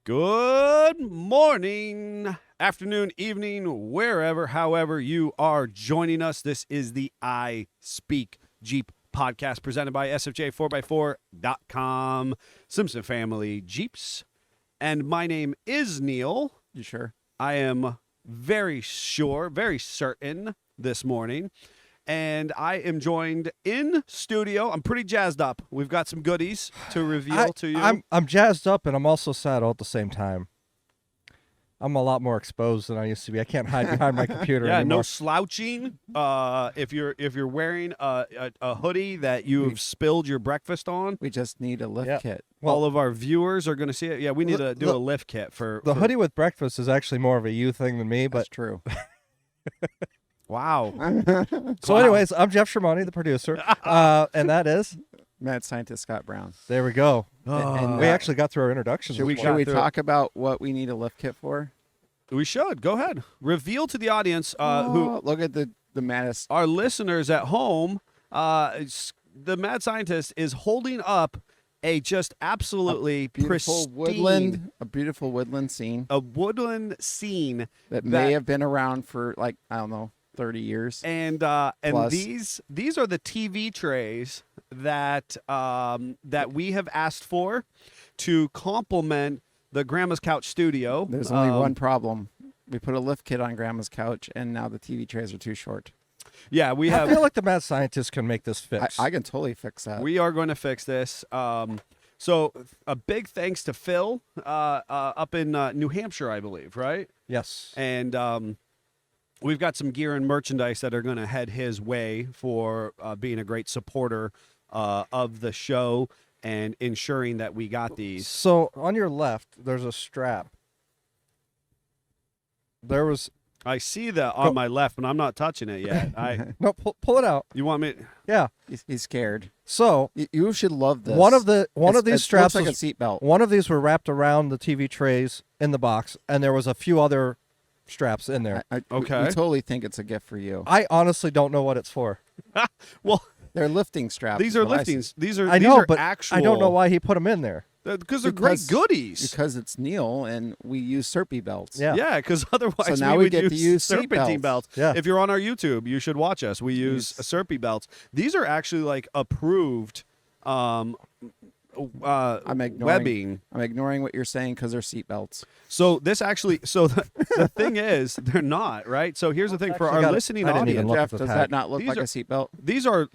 Good morning, afternoon, evening, wherever, however you are joining us. This is the I Speak Jeep podcast presented by SFJ4x4.com, Simpson Family Jeeps. And my name is Neil. You sure? I am very certain this morning. And I am joined in studio. I'm pretty jazzed up. We've got some goodies to reveal to you. I'm jazzed up, and I'm also sad all at the same time. I'm a lot more exposed than I used to be. I can't hide behind my computer yeah, anymore. no slouching. If you're wearing a hoodie that you've spilled your breakfast on, We just need a lift kit. all of our viewers are going to see it. Yeah, we need to do a lift kit for the hoodie with breakfast is actually more of a you thing than me, but That's true. Wow. So anyways, I'm Jeff Shermani, the producer, and that is Mad scientist Scott Brown. there we go. And We actually got through our introductions. Should we, this got morning. should we through talk about what we need a lift kit for? We should go ahead. Reveal to the audience who Look at the maddest. our listeners at home. The mad scientist is holding up a just absolutely Beautiful pristine a beautiful woodland scene a woodland scene that may have been around for 30 years. and Plus. these are the TV trays that that we have asked for to complement the Grandma's Couch studio. There's only one problem. We put a lift kit on Grandma's couch, and now the TV trays are too short. Yeah, we I have. feel like the mad scientist can make this fix. I can totally fix that. We are going to fix this. So a big thanks to Phil up in New Hampshire, I believe, right? Yes. And we've got some gear and merchandise that are going to head his way for being a great supporter of the show and ensuring that we got these. So on your left, there's a strap. There was I see that on my left, but I'm not touching it yet. no pull it out. You want me? Yeah. He's scared. So You should love this. one of these It straps looks like a was- seatbelt. One of these were wrapped around the TV trays in the box, and there was a few other straps in there. Okay. We totally think it's a gift for you. I honestly don't know what it's for. Well, They're lifting straps. these is are what I see. liftings. These are I know, these are but actual. I don't know why he put them in there. Because they're great goodies. Because it's Neil and we use Serpy belts. Yeah. Yeah, because otherwise So now we we would get to use seat serpentine belts. belts. Yeah. If you're on our YouTube, you should watch us. We use Serpy belts. These are actually like approved I'm ignoring. webbing. I'm ignoring what you're saying because they're seat belts. So this actually, the thing is, they're not, right? So here's the thing for Actually our got it. listening I didn't even audience. look at Jeff, the does tag. that not look These like are- a seat belt? These are,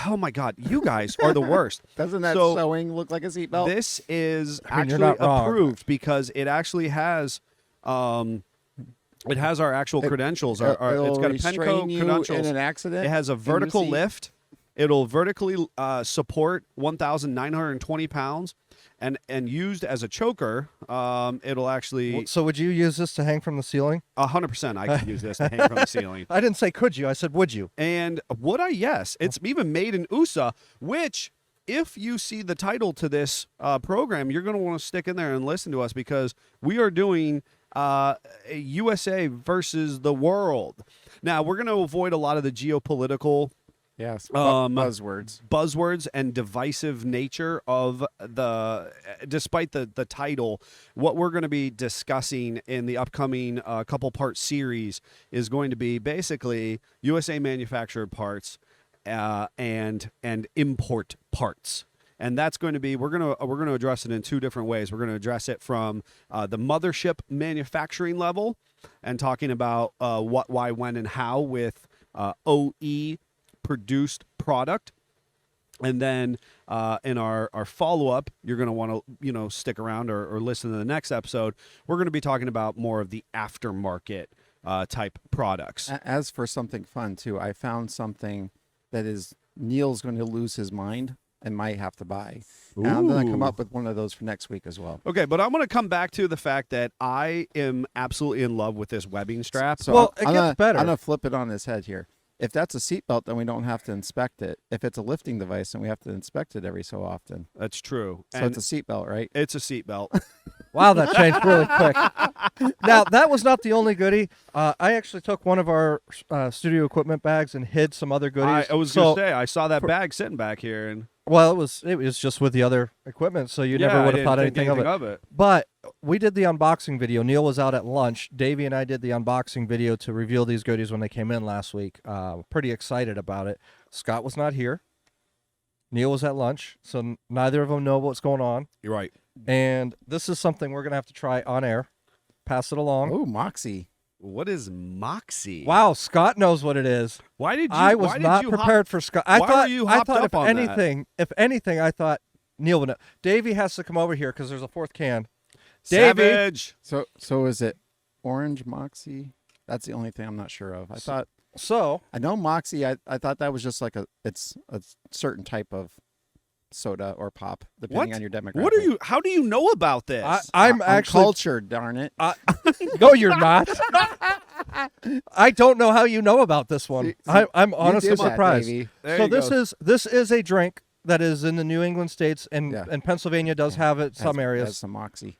oh my God, you guys are the worst. Doesn't that So- sewing look like a seat belt? This is I mean, you're actually not wrong. approved because it actually has, it has our actual credentials. It's It'll got a restrain Penco you credentials. in an accident. It has a in your vertical seat. lift. It'll vertically support 1,920 pounds, and used as a choker, it'll actually So would you use this to hang from the ceiling? 100%. I could use this to hang from the ceiling. I didn't say could you. I said would you. And would I? Yes. It's even made in USA, which, if you see the title to this program, you're going to want to stick in there and listen to us because we are doing a USA versus the world. Now, we're going to avoid a lot of the geopolitical Yes. buzzwords. Buzzwords. And divisive nature of despite the title. What we're going to be discussing in the upcoming couple part series is going to be basically USA manufactured parts and import parts. And that's going to be we're going to address it in two different ways. We're going to address it from the mothership manufacturing level and talking about what, why, when, and how with OE produced product. And then in our follow-up, you're going to want to stick around or listen to the next episode. We're going to be talking about more of the aftermarket type products. As for something fun too, I found something that is Neil's going to lose his mind and might have to buy. And I'm going to come up with one of those for next week as well. Okay, but I'm going to come back to the fact that I am absolutely in love with this webbing strap. So Well, I'm it gets better. I'm going to flip it on his head here. If that's a seatbelt, then we don't have to inspect it. If it's a lifting device, then we have to inspect it every so often. That's true. So And it's a seatbelt, right? it's a seatbelt. Wow, that changed really quick. Now, that was not the only goodie. I actually took one of our studio equipment bags and hid some other goodies. I was going to say, I saw that bag sitting back here. And well, it was just with the other equipment, so you never would have thought anything of it. But we did the unboxing video. Neil was out at lunch. Davey and I did the unboxing video to reveal these goodies when they came in last week. Pretty excited about it. Scott was not here. Neil was at lunch, so neither of them know what's going on. You're right. And this is something we're going to have to try on air. Pass it along. Oh, Moxie. What is Moxie? Wow, Scott knows what it is. Why did you? I was not prepared for Scott. I thought you hopped I thought up on if anything, I thought Neil would know. Davey has to come over here because there's a fourth can. Savage. So is it orange Moxie? That's the only thing I'm not sure of. I know Moxie. I thought that was just like it's a certain type of soda or pop, depending on your demographic. What are you? How do you know about this? I'm actually cultured. Darn it! No, you're not. I don't know how you know about this one. I'm honestly surprised. So this is a drink that is in the New England states, and Pennsylvania does have it some areas. Has some Moxie.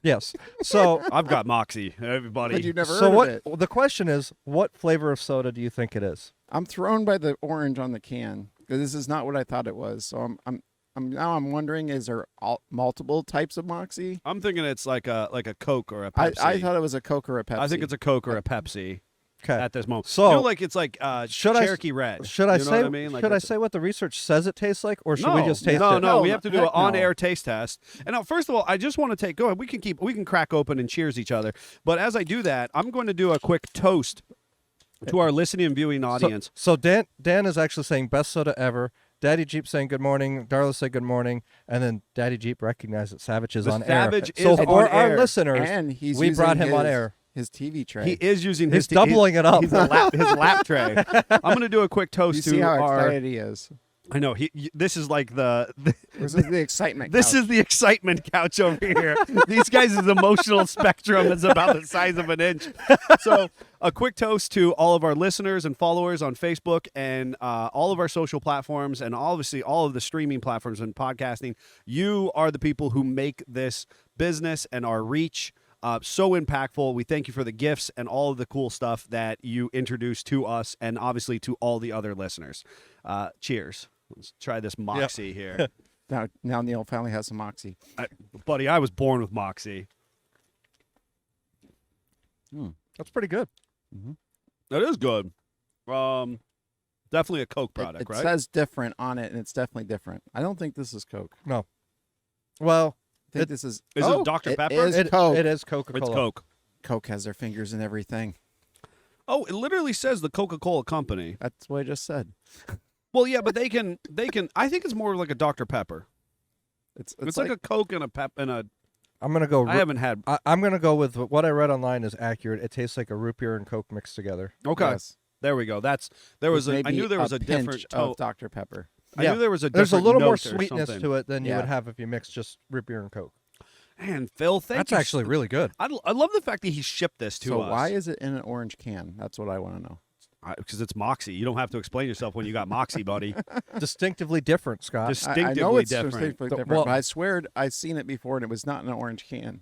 Yes. So I've got Moxie. Everybody. But you've never heard of it. The question is, what flavor of soda do you think it is? I'm thrown by the orange on the can. This is not what I thought it was. So I'm wondering, is there multiple types of Moxie? I'm thinking it's like a Coke or a Pepsi. I thought it was a Coke or a Pepsi. I think it's a Coke or a Pepsi. Okay. At this moment, so it's like Cherokee Red. Should I say? What I mean? Should I say what the research says it tastes like, or should we just taste it? No, we have to do an on-air taste test. And now, first of all, I just want to take. Go ahead. We can crack open and cheers each other. But as I do that, I'm going to do a quick toast to our listening and viewing audience. So Dan is actually saying best soda ever. Daddy Jeep saying good morning. Darla said good morning, and then Daddy Jeep recognized that Savage is on air. So for our air. listeners, and we brought him on air. His TV tray. He is using He's doubling it up. His lap tray. I'm going to do a quick toast you to see how our. excited he is. I know. This is like this is the excitement. This is the excitement couch over here. These guys' emotional spectrum is about the size of an inch. So, a quick toast to all of our listeners and followers on Facebook and all of our social platforms, and obviously all of the streaming platforms and podcasting. You are the people who make this business and our reach so impactful. We thank you for the gifts and all of the cool stuff that you introduce to us, and obviously to all the other listeners. Cheers. Let's try this Moxie here. Now Neil finally has some Moxie. Buddy, I was born with Moxie. That's pretty good. Mm-hmm. That is good. Definitely a Coke product, it right? It says different on it, and it's definitely different. I don't think this is Coke. No. Well, I think this is. Is it Dr. Pepper? It is Coke. It is Coca-Cola. It's Coke. Coke has their fingers in everything. Oh, it literally says the Coca-Cola Company. That's what I just said. Well, yeah, but they can. I think it's more like a Dr. Pepper. It's like a Coke and a pep and a. I'm gonna go. I haven't had. I'm gonna go with what I read online is accurate. It tastes like a root beer and Coke mixed together. Okay, yes. There we go. I knew there was a different of Dr. Pepper. I knew there was a. There's a little more note or sweetness something. to it than you would have if you mixed just root beer and Coke. Man, Phil, That's actually really good. I love the fact that he shipped this to us. So why is it in an orange can? That's what I want to know. Because it's Moxie. You don't have to explain yourself when you got Moxie, buddy. Distinctively different, Scott. Distinctively I know it's different. distinctly different, but I swear I've seen it before and it was not in an orange can.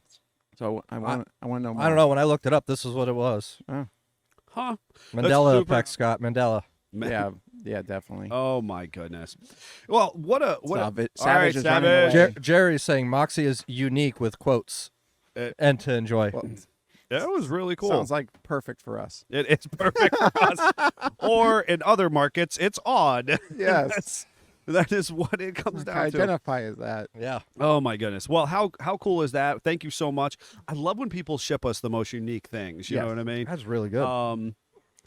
So I want to know more. I don't know. When I looked it up, this is what it was. Oh. Huh? Mandela effect, Scott. Mandela. Yeah, definitely. Oh my goodness. Well, what a Savage is running away. Jerry's saying Moxie is unique with quotes and to enjoy. Well, that was really cool. Sounds like perfect for us. It is perfect for us. Or in other markets, it's odd. Yes. That is what it comes down to. Identify as that. Yeah. Oh my goodness. Well, how cool is that? Thank you so much. I love when people ship us the most unique things. You know what I mean? That's really good.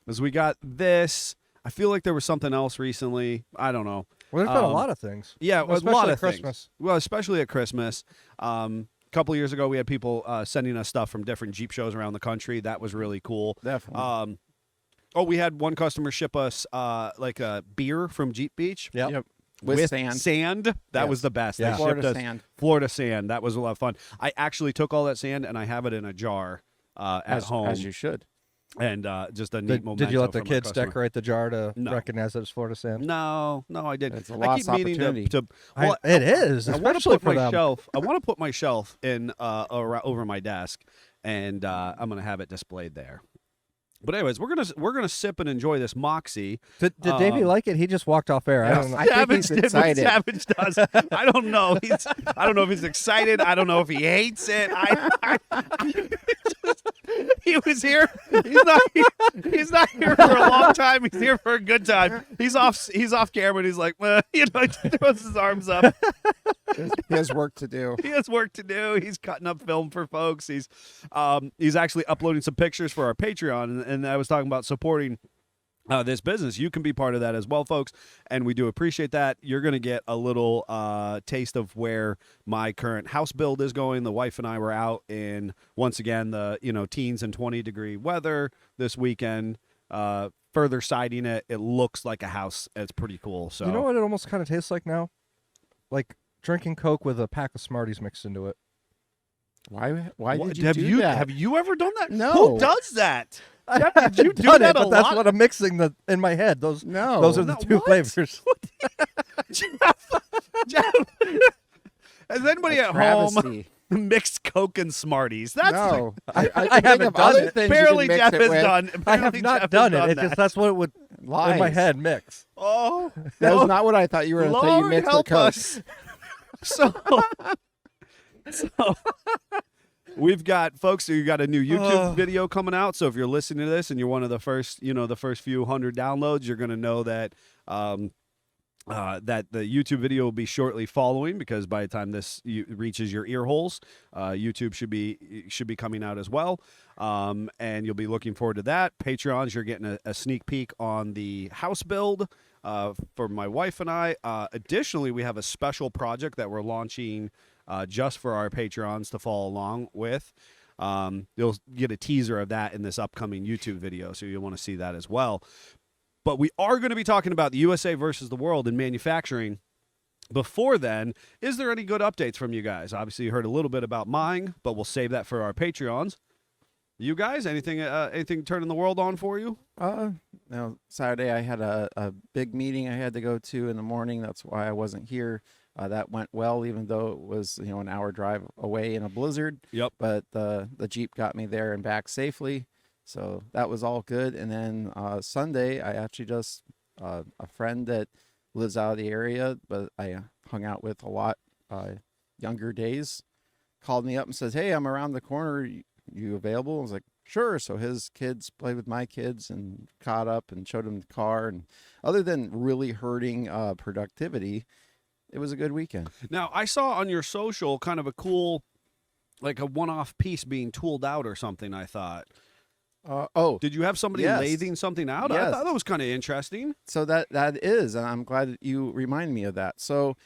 As we got this, I feel like there was something else recently. I don't know. Well, there's been a lot of things. Yeah, well, a lot of Christmas. things. Well, especially at Christmas. A couple of years ago, we had people sending us stuff from different Jeep shows around the country. That was really cool. Definitely. We had one customer ship us like a beer from Jeep Beach. Yep. With sand. That was the best. Yeah. They Florida sand. Florida sand. That was a lot of fun. I actually took all that sand and I have it in a jar at home. As you should. And just a neat memento. Did you let the from a kids customer. decorate the jar to No. recognize that it's Florida sand? No, I didn't. It's a I lost keep meaning opportunity. to Well, it is, I want to especially put for my them. shelf. I want to put my shelf in over my desk, and I'm gonna have it displayed there. But anyways, we're gonna sip and enjoy this Moxie. Did Davey like it? He just walked off air. I don't know. I think he's did what excited. Savage does. I don't know. I don't know if he's excited. I don't know if he hates it. He was here. He's not here for a long time. He's here for a good time. He's off camera, and he's like, he throws his arms up. He has work to do. He has work to do. He's cutting up film for folks. He's actually uploading some pictures for our Patreon, and I was talking about supporting this business. You can be part of that as well, folks, and we do appreciate that. You're going to get a little taste of where my current house build is going. The wife and I were out in, once again, the teens and 20-degree weather this weekend. Further siding it, it looks like a house. It's pretty cool. So You know what it almost kind of tastes like now? Like drinking Coke with a pack of Smarties mixed into it. Why did you have do you that? have you ever done that? No. Who does that? Jeff, did you do Done that it, a but that's lot? what I'm mixing in my head. Those are the two What? flavors. Jeff, has anybody at home Travesty. mixed Coke and Smarties? That's No, I can think haven't of done other it. things you Apparently can mix Jeff it has with. done. I have Apparently not Jeff done has it. It's that. just that's what it would in my Lies. head mix. Oh, That no. was not what I thought you were going to say. You Lord mixed help the Coke. us. So we've got folks who got a new YouTube video coming out. So if you're listening to this and you're one of the first, the first few hundred downloads, you're going to know that that the YouTube video will be shortly following, because by the time this reaches your ear holes, YouTube should be coming out as well. And you'll be looking forward to that. Patreons, you're getting a sneak peek on the house build for my wife and I. Additionally, we have a special project that we're launching just for our Patreons to follow along with. You'll get a teaser of that in this upcoming YouTube video, so you'll want to see that as well. But we are going to be talking about the USA versus the world in manufacturing. Before then, is there any good updates from you guys? Obviously, you heard a little bit about mine, but we'll save that for our Patreons. You guys, anything turning the world on for you? No, Saturday I had a big meeting I had to go to in the morning. That's why I wasn't here. That went well, even though it was an hour drive away in a blizzard. Yep. But the Jeep got me there and back safely, so that was all good. And then Sunday I actually just a friend that lives out of the area, but I hung out with a lot younger days, called me up and says, "Hey, I'm around the corner. You available?" I was like, "Sure." So his kids played with my kids and caught up and showed him the car. And other than really hurting productivity, it was a good weekend. Now, I saw on your social kind of a cool, like a one-off piece being tooled out or something, I thought. Did you have somebody Yes. lathing something out? Yes. I thought that was kind of interesting. So that is, and I'm glad that you remind me of that. So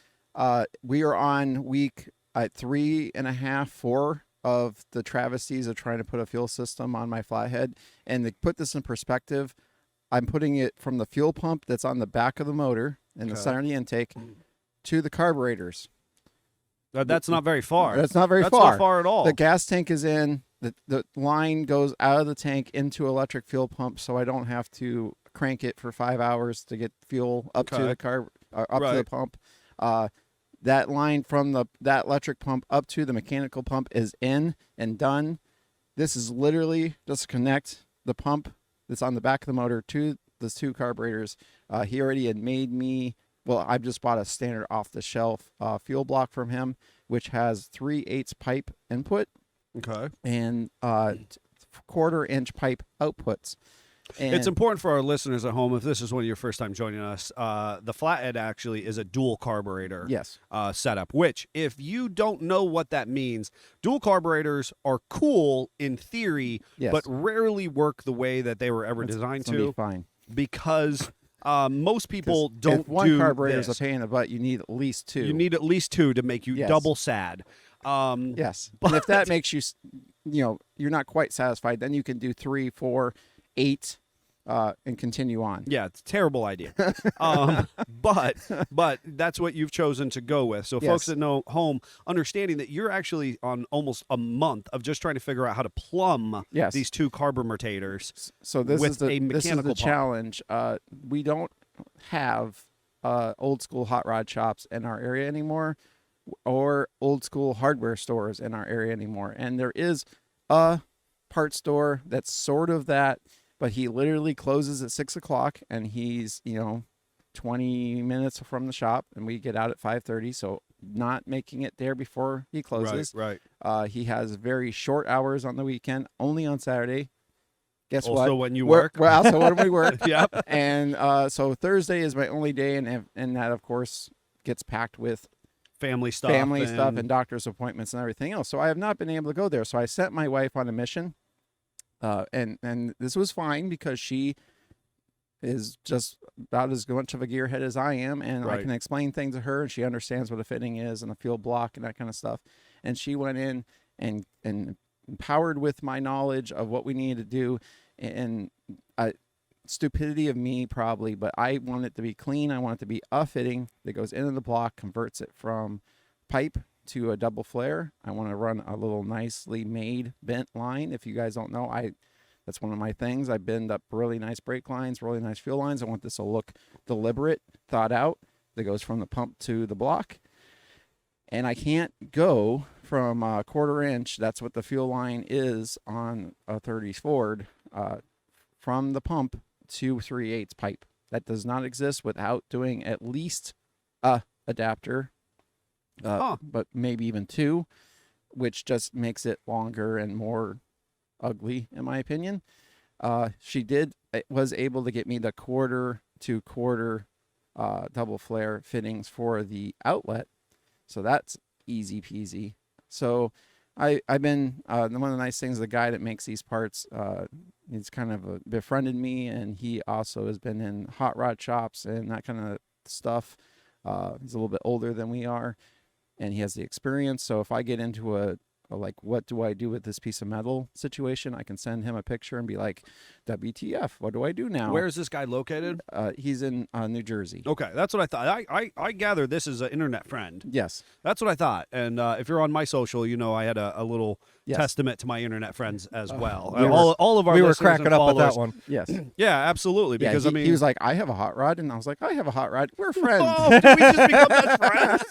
we are on week 3.5, 4 of the travesties of trying to put a fuel system on my flathead. And to put this in perspective, I'm putting it from the fuel pump that's on the back of the motor in the center of the intake to the carburetors. That's not very far. That's not very That's far. not far at all. The gas tank is in. The line goes out of the tank into electric fuel pump, so I don't have to crank it for 5 hours to get fuel up to the to the pump. That line from that electric pump up to the mechanical pump is in and done. This is literally just connect the pump that's on the back of the motor to the two carburetors. He already had made me. Well, I just bought a standard off-the-shelf fuel block from him, which has 3/8 pipe input. Okay. And 1/4-inch pipe outputs. And It's important for our listeners at home, if this is one of your first time joining us, the flathead actually is a dual carburetor yes. setup, which if you don't know what that means, dual carburetors are cool in theory, Yes. but rarely work the way that they were ever designed It's gonna be to, fine. because most people don't if one do carburetor is a this. pain in the butt, you need at least two. You need at least two to make you Yes. double sad. Yes. And if that makes you, you're not quite satisfied, then you can do 3, 4, 8, and continue on. Yeah, it's a terrible idea. But that's what you've chosen to go with. So folks that know home, understanding that you're actually on almost a month of just trying to figure out how to plumb these two carburetators. So this is the pump. challenge. We don't have old school hot rod shops in our area anymore, or old school hardware stores in our area anymore. And there is a parts store that's sort of that, but he literally closes at 6 o'clock, and he's 20 minutes from the shop, and we get out at 5:30. So not making it there before he closes. Right. He has very short hours on the weekend, only on Saturday. Guess also what? when you work. We're also when we work. Yep. And so Thursday is my only day, and that of course gets packed with family stuff and doctor's appointments and everything else. So I have not been able to go there. So I sent my wife on a mission. And this was fine because she is just about as much of a gearhead as I am, and I can explain things to her, and she understands what a fitting is and a fuel block and that kind of stuff. And she went in and empowered with my knowledge of what we needed to do, and stupidity of me probably, but I want it to be clean. I want it to be a fitting that goes into the block, converts it from pipe to a double flare. I want to run a little nicely made bent line. If you guys don't know, that's one of my things. I bend up really nice brake lines, really nice fuel lines. I want this to look deliberate, thought out, that goes from the pump to the block. And I can't go from a 1/4 inch, that's what the fuel line is on a 30s Ford, from the pump to 3/8 pipe. That does not exist without doing at least a adapter, but maybe even 2, which just makes it longer and more ugly, in my opinion. She was able to get me the 1/4 to 1/4 double flare fittings for the outlet, so that's easy peasy. So I've been one of the nice things, the guy that makes these parts, he's kind of befriended me, and he also has been in hot rod shops and that kind of stuff. He's a little bit older than we are, and he has the experience. So if I get into a like, what do I do with this piece of metal situation, I can send him a picture and be like, WTF, what do I do now? Where is this guy located? He's in New Jersey. Okay, that's what I thought. I gather this is an internet friend. Yes. That's what I thought. And if you're on my social, I had a little testament to my internet friends as well. All of our we listeners were cracking and up at followers. that one. Yes. Yeah, absolutely. Because he was like, I have a hot rod, and I was like, I have a hot rod. We're friends. Oh, did we just become best friends?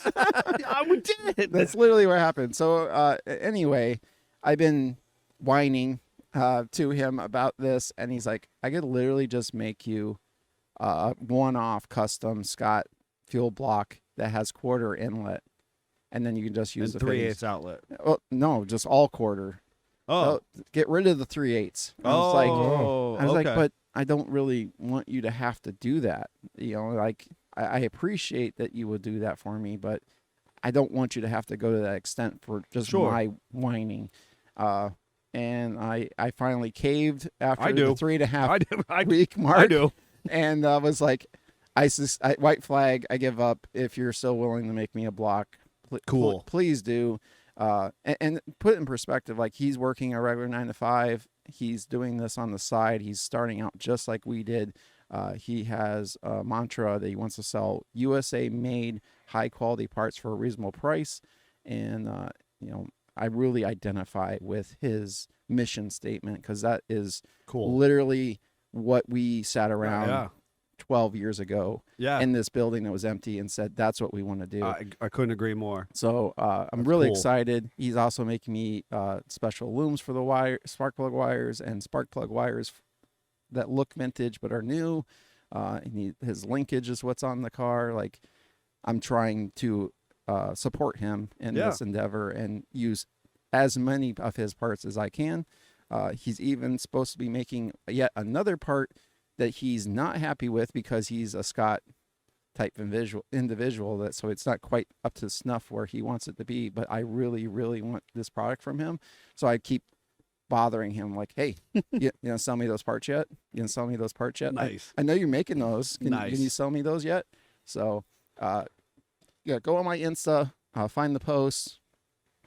Yeah, we did. That's literally what happened. So anyway, I've been whining to him about this, and he's like, I could literally just make you a one-off custom Scott fuel block that has 1/4 inlet, and then you can just use the 3/8 outlet. Well, no, just all 1/4. Oh, get rid of the 3/8. I was like, but I don't really want you to have to do that. Like I appreciate that you would do that for me, but I don't want you to have to go to that extent for just my whining. And I finally caved after the 3.5 week mark. I do. And was like, white flag, I give up. If you're still willing to make me a block, cool. Please do. And put it in perspective, like, he's working a regular 9 to 5. He's doing this on the side. He's starting out just like we did. He has a mantra that he wants to sell USA made high quality parts for a reasonable price. And, I really identify with his mission statement, because that is literally what we sat around 12 years ago in this building that was empty and said, that's what we want to do. I couldn't agree more. So I'm really excited. He's also making me special looms for the spark plug wires and spark plug wires that look vintage but are new. His linkage is what's on the car. Like, I'm trying to support him in this endeavor and use as many of his parts as I can. He's even supposed to be making yet another part that he's not happy with, because he's a Scott type individual, so it's not quite up to snuff where he wants it to be. But I really, really want this product from him. So I keep bothering him, like, hey, you know, sell me those parts yet? You can sell me those parts yet? Nice. I know you're making those. Can you sell me those yet? So, go on my Insta, find the post,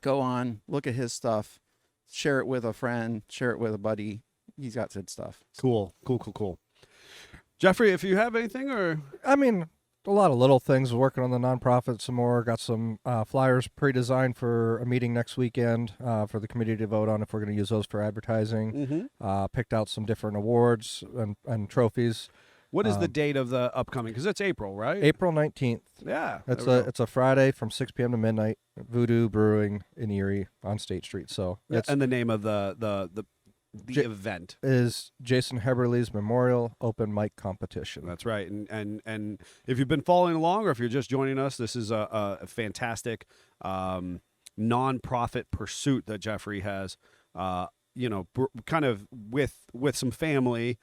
go on, look at his stuff, share it with a friend, share it with a buddy. He's got good stuff. Cool. Jeffrey, if you have anything, or I mean, a lot of little things. Working on the nonprofit some more. Got some flyers pre-designed for a meeting next weekend for the committee to vote on if we're going to use those for advertising. Picked out some different awards and trophies. What is the date of the upcoming? Because it's April, right? April 19th. Yeah. It's a Friday from 6 p.m. to midnight. Voodoo Brewing in Erie on State Street. So and the name of the event is Jason Heberly's Memorial Open Mic Competition. That's right. And if you've been following along, or if you're just joining us, this is a fantastic nonprofit pursuit that Jeffrey has. Kind of with some family.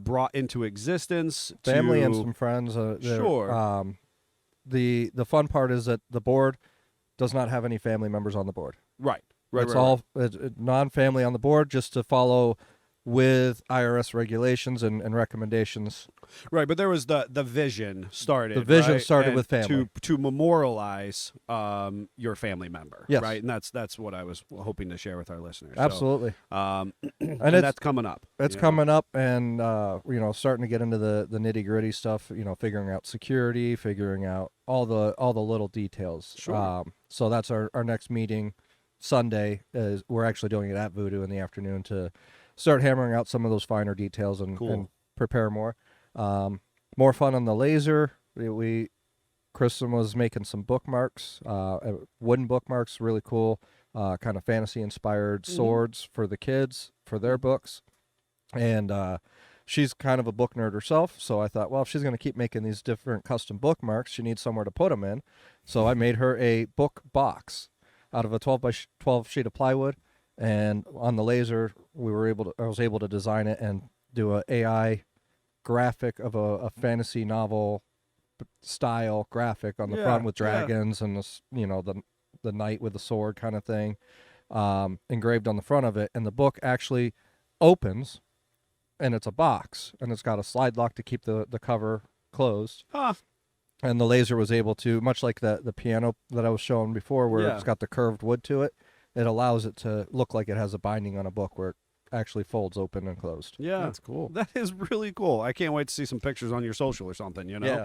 Brought into existence. Family and some friends. Sure. The fun part is that the board does not have any family members on the board. Right. It's all non-family on the board, just to follow with IRS regulations and recommendations. Right, but there was the vision started. The vision right? started and with family to memorialize your family member. Yes. Right, and that's what I was hoping to share with our listeners. Absolutely. So, and that's coming up. It's coming up, and starting to get into the nitty-gritty stuff. Figuring out security, figuring out all the little details. Sure. So that's our next meeting Sunday. We're actually doing it at Voodoo in the afternoon to start hammering out some of those finer details and prepare more. More fun on the laser. Kristen was making some bookmarks, wooden bookmarks, really cool, kind of fantasy-inspired swords for the kids for their books. And she's kind of a book nerd herself, so I thought, well, if she's going to keep making these different custom bookmarks, she needs somewhere to put them in. So I made her a book box out of a 12 by 12 sheet of plywood. And on the laser, I was able to design it and do a AI graphic of a fantasy novel style graphic on the front with dragons and the knight with the sword kind of thing engraved on the front of it. And the book actually opens, and it's a box, and it's got a slide lock to keep the cover closed. Huh. And the laser was able to, much like the piano that I was showing before, where it's got the curved wood to it. It allows it to look like it has a binding on a book where it actually folds open and closed. Yeah. That's cool. That is really cool. I can't wait to see some pictures on your social or something, Yeah.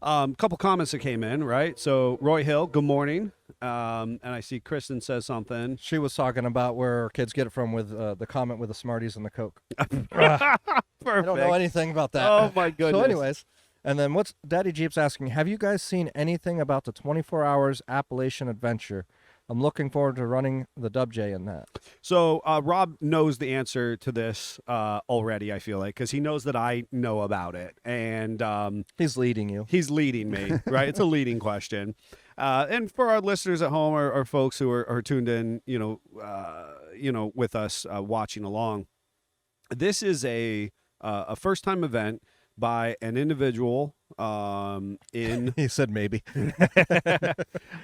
Couple comments that came in, right? So Roy Hill, good morning. And I see Kristen says something. She was talking about where kids get it from with the comment with the Smarties and the Coke. Perfect. I don't know anything about that. Oh, my goodness. So anyways, and then what's Daddy Jeep's asking, have you guys seen anything about the 24 Hours Appalachian Adventure? I'm looking forward to running the Dub J in that. So Rob knows the answer to this already, I feel like, because he knows that I know about it. And he's leading you. He's leading me, right? It's a leading question. And for our listeners at home or folks who are tuned in, with us watching along, this is a first-time event by an individual in he said maybe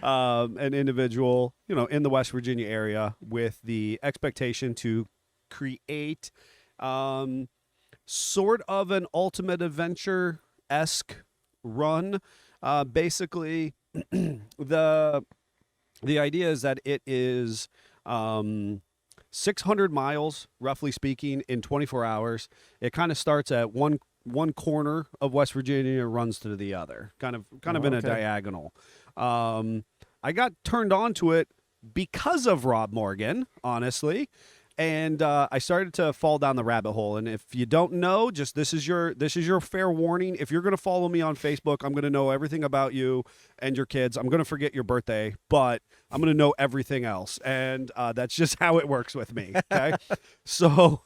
an individual in the West Virginia area with the expectation to create sort of an ultimate adventure-esque run. Basically the idea is that it is 600 miles, roughly speaking, in 24 hours. It kind of starts at one corner of West Virginia, runs to the other, kind of in a diagonal. I got turned on to it because of Rob Morgan, honestly, and I started to fall down the rabbit hole. And if you don't know, just this is your fair warning. If you're going to follow me on Facebook, I'm going to know everything about you and your kids. I'm going to forget your birthday, but I'm going to know everything else, and that's just how it works with me. Okay, So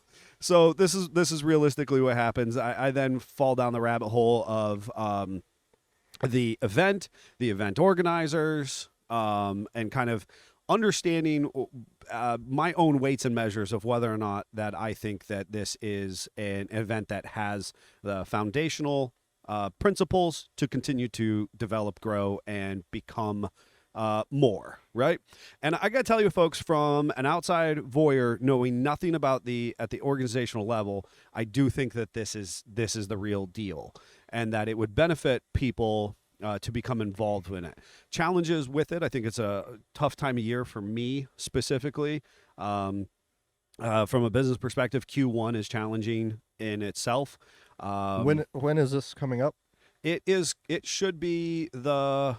this is realistically what happens. I then fall down the rabbit hole of the event organizers, and kind of understanding my own weights and measures of whether or not that I think that this is an event that has the foundational principles to continue to develop, grow, and become more, right? And I got to tell you, folks, from an outside voyeur, knowing nothing about at the organizational level, I do think that this is the real deal, and that it would benefit people to become involved in it. Challenges with it, I think it's a tough time of year for me specifically. From a business perspective, Q1 is challenging in itself. When is this coming up? It should be the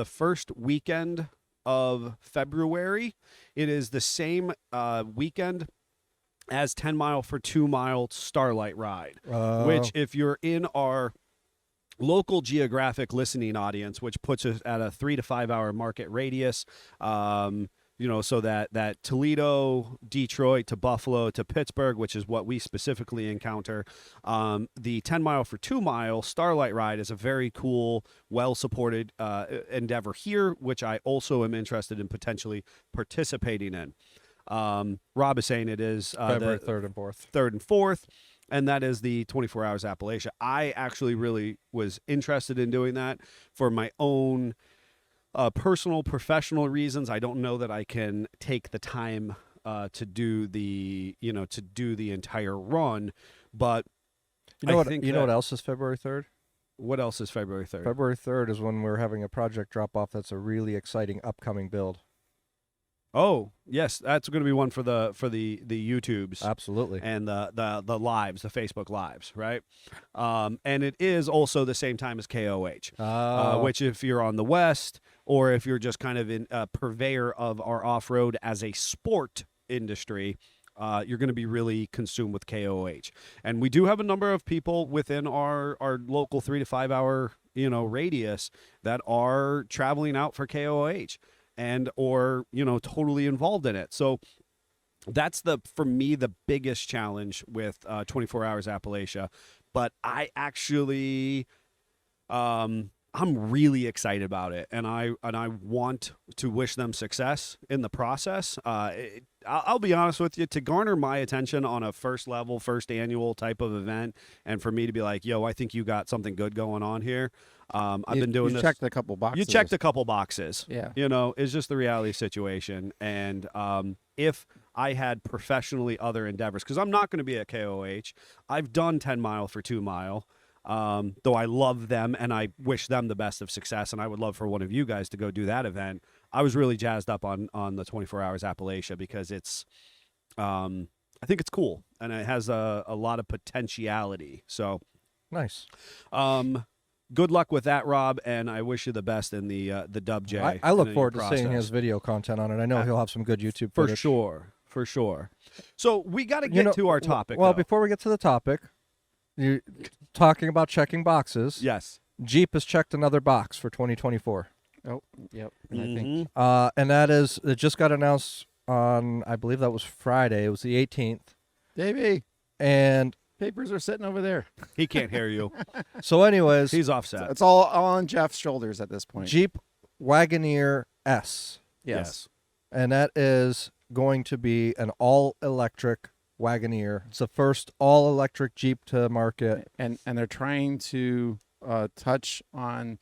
first weekend of February. It is the same weekend as 10 Mile for 2 Mile Starlight Ride, which if you're in our local geographic listening audience, which puts us at a 3 to 5 hour market radius, so that Toledo, Detroit to Buffalo to Pittsburgh, which is what we specifically encounter, the 10 Mile for 2 Mile Starlight Ride is a very cool, well-supported endeavor here, which I also am interested in potentially participating in. Rob is saying it is February 3rd and 4th. 3rd and 4th. And that is the 24 Hours Appalachia. I actually really was interested in doing that for my own personal, professional reasons. I don't know that I can take the time to do the entire run, but you know what else is February 3rd? What else is February 3rd? February 3rd is when we're having a project drop off. That's a really exciting upcoming build. Oh, yes, that's going to be one for the YouTubes. Absolutely. And the lives, the Facebook lives, right? And it is also the same time as KOH, which if you're on the West or if you're just kind of in a purveyor of our off-road as a sport industry, you're going to be really consumed with KOH. And we do have a number of people within our local 3 to 5 hour, radius that are traveling out for KOH. And or totally involved in it. So that's for me the biggest challenge with 24 Hours Appalachia. But I actually I'm really excited about it, and I want to wish them success in the process. I'll be honest with you, to garner my attention on a first annual type of event, and for me to be like, yo, I think you got something good going on here. I've been doing this. You checked a couple boxes. You checked a couple boxes. Yeah. It's just the reality situation. And if I had professionally other endeavors, because I'm not going to be at KOH. I've done 10 Mile for 2 Mile. Though I love them and I wish them the best of success, and I would love for one of you guys to go do that event. I was really jazzed up on the 24 Hours Appalachia because it's, I think it's cool and it has a lot of potentiality. So nice. Good luck with that, Rob, and I wish you the best in the Dub J. I look forward to seeing his video content on it. I know he'll have some good YouTube footage. For sure. So we got to get to our topic. Well, before we get to the topic, you talking about checking boxes. Yes. Jeep has checked another box for 2024. Oh, yep. And Mm-hmm. I think and that is, it just got announced on, I believe that was Friday. It was the 18th. Davey, and papers are sitting over there. He can't hear you. So anyways, he's offset. It's all on Jeff's shoulders at this point. Jeep Wagoneer S. Yes. And that is going to be an all-electric Wagoneer. It's the first all-electric Jeep to market. And they're trying to touch on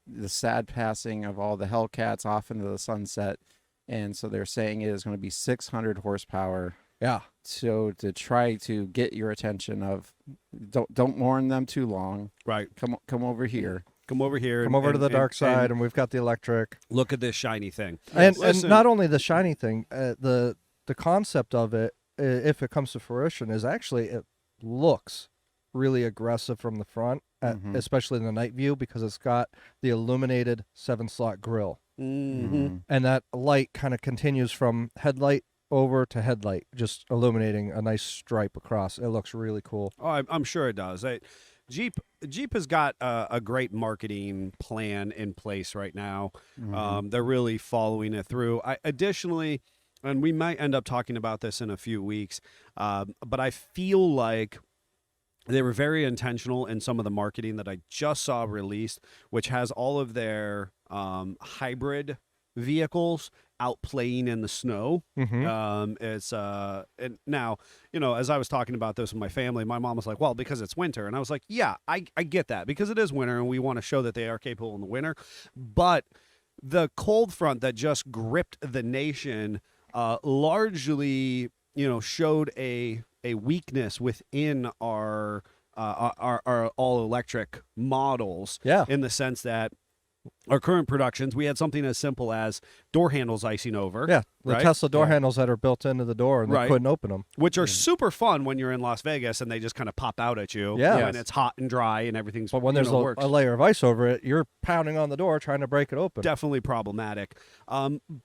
the sad passing of all the Hellcats off into the sunset. And so they're saying it is going to be 600 horsepower. Yeah. So to try to get your attention of don't mourn them too long. Right. Come over here. Come over here. Come over to the dark side, and we've got the electric. Look at this shiny thing. And not only the shiny thing, the concept of it, if it comes to fruition, is actually it looks really aggressive from the front, especially in the night view, because it's got the illuminated 7-slot grille. Mm-hmm. And that light kind of continues from headlight over to headlight, just illuminating a nice stripe across. It looks really cool. Oh, I'm sure it does. Jeep has got a great marketing plan in place right now. They're really following it through. Additionally, and we might end up talking about this in a few weeks, but I feel like they were very intentional in some of the marketing that I just saw released, which has all of their hybrid vehicles out playing in the snow. It's and now, as I was talking about this with my family, my mom was like, well, because it's winter. And I was like, yeah, I get that, because it is winter and we want to show that they are capable in the winter. But the cold front that just gripped the nation largely, showed a weakness within our all electric models. Yeah. In the sense that our current productions, we had something as simple as door handles icing over. Yeah, the right? Tesla door handles that are built into the door, and they couldn't open them. Which are super fun when you're in Las Vegas and they just kind of pop out at you when it's hot and dry and everything's But when there's a layer of ice over it, you're pounding on the door trying to break it open. Definitely problematic.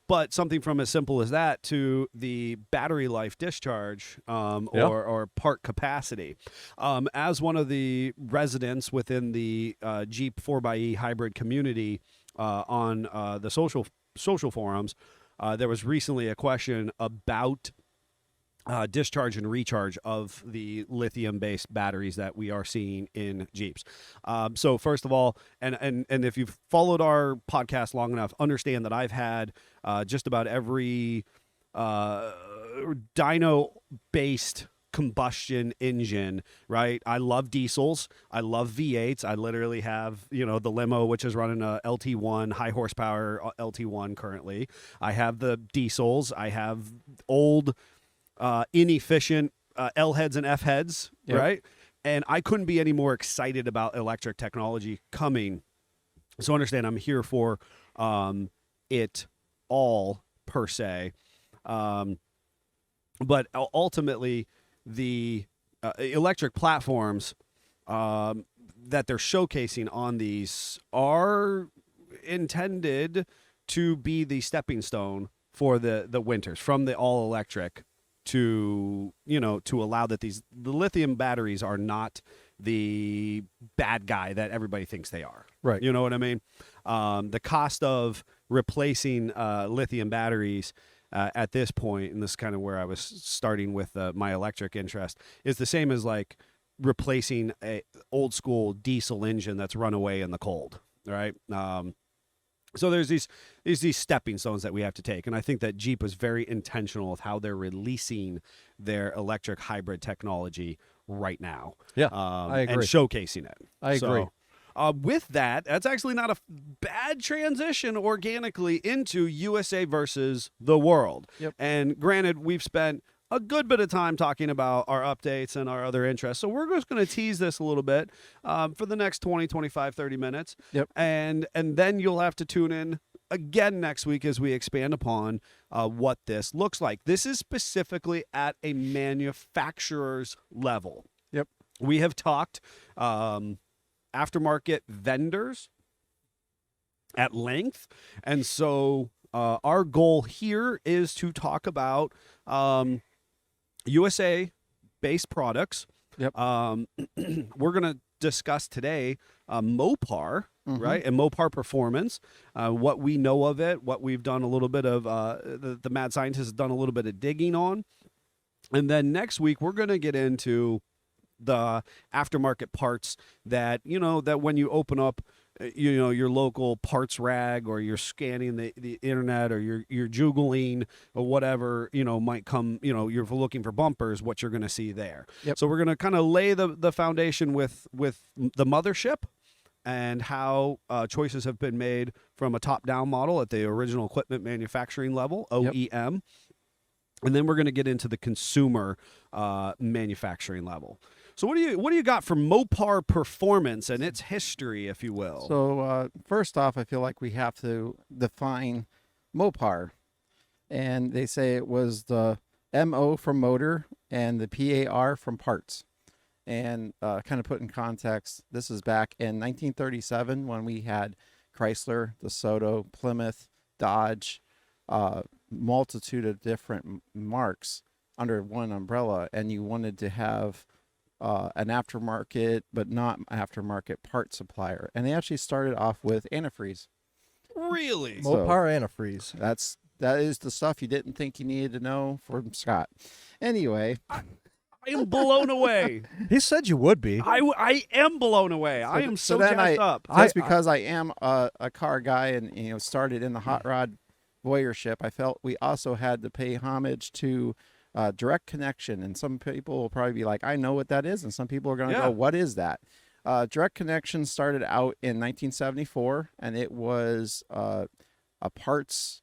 But something from as simple as that to the battery life discharge or part capacity. As one of the residents within the Jeep 4xe hybrid community on the social forums, there was recently a question about discharge and recharge of the lithium-based batteries that we are seeing in Jeeps. So first of all, and if you've followed our podcast long enough, understand that I've had just about every dyno-based combustion engine, right? I love diesels. I love V8s. I literally have, the limo, which is running a LT1, high horsepower LT1 currently. I have the diesels. I have old, inefficient L heads and F heads, right? And I couldn't be any more excited about electric technology coming. So understand, I'm here for it all, per se. But ultimately, the electric platforms that they're showcasing on these are intended to be the stepping stone for the winters, from the all electric to allow that the lithium batteries are not the bad guy that everybody thinks they are. Right. You know what I mean? The cost of replacing lithium batteries at this point, and this is kind of where I was starting with my electric interest, is the same as like replacing a old school diesel engine that's run away in the cold, right? So there's these stepping stones that we have to take, and I think that Jeep was very intentional with how they're releasing their electric hybrid technology right now. Yeah, I agree. And showcasing it. I agree. With that, that's actually not a bad transition organically into USA versus the world. Yep. And granted, we've spent a good bit of time talking about our updates and our other interests. So we're just going to tease this a little bit for the next 20, 25, 30 minutes. Yep. And then you'll have to tune in again next week as we expand upon what this looks like. This is specifically at a manufacturer's level. Yep. We have talked aftermarket vendors at length. And so our goal here is to talk about USA-based products. Yep. We're going to discuss today Mopar, right? And Mopar Performance, what we know of it, what we've done a little bit of, the mad scientist has done a little bit of digging on. And then next week, we're going to get into the aftermarket parts that, that when you open up, your local parts rag, or you're scanning the internet, or you're Googling or whatever, might come, you're looking for bumpers, what you're going to see there. Yep. So we're going to kind of lay the foundation with the mothership and how choices have been made from a top-down model at the original equipment manufacturing level, OEM. Yep. And then we're going to get into the consumer manufacturing level. So what do you got for Mopar Performance and its history, if you will? So first off, I feel like we have to define Mopar. And they say it was the MO from motor and the PAR from parts. And kind of put in context, this is back in 1937 when we had Chrysler, DeSoto, Plymouth, Dodge, multitude of different marks under one umbrella, and you wanted to have an aftermarket but not aftermarket part supplier, and they actually started off with antifreeze. Really? Mopar antifreeze. That is the stuff you didn't think you needed to know from Scott. Anyway, I am blown away. He said you would be. I am blown away. I am so jazzed up. That's because I am a car guy, and started in the hot rod voyeurship. I felt we also had to pay homage to direct connection, and some people will probably be like, I know what that is, and some people are going to go, what is that? Direct connection started out in 1974, and it was a parts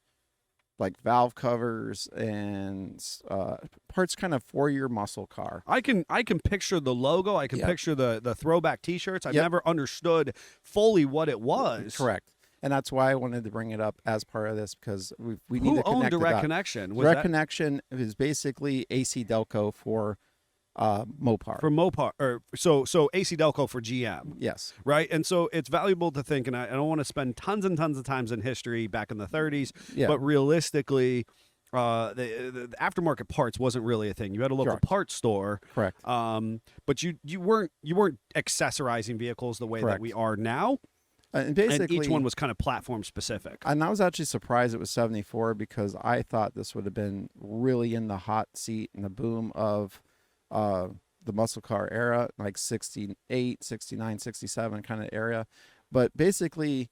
like valve covers and parts kind of for your muscle car. I can picture the logo. I can picture the throwback T-shirts. I've never understood fully what it was. Correct. And that's why I wanted to bring it up as part of this, because we need to connect. Who owned the Direct dots. Connection? Direct Connection is basically AC Delco for Mopar. For Mopar, or so AC Delco for GM. Yes. Right? And so it's valuable to think, and I don't want to spend tons and tons of times in history back in the 30s, but realistically, the aftermarket parts wasn't really a thing. You had a local parts store. Correct. But you weren't accessorizing vehicles the way that we are now. And basically, and each one was kind of platform specific. And I was actually surprised it was 74, because I thought this would have been really in the hot seat and the boom of the muscle car era, like 68, 69, 67 kind of area. But basically,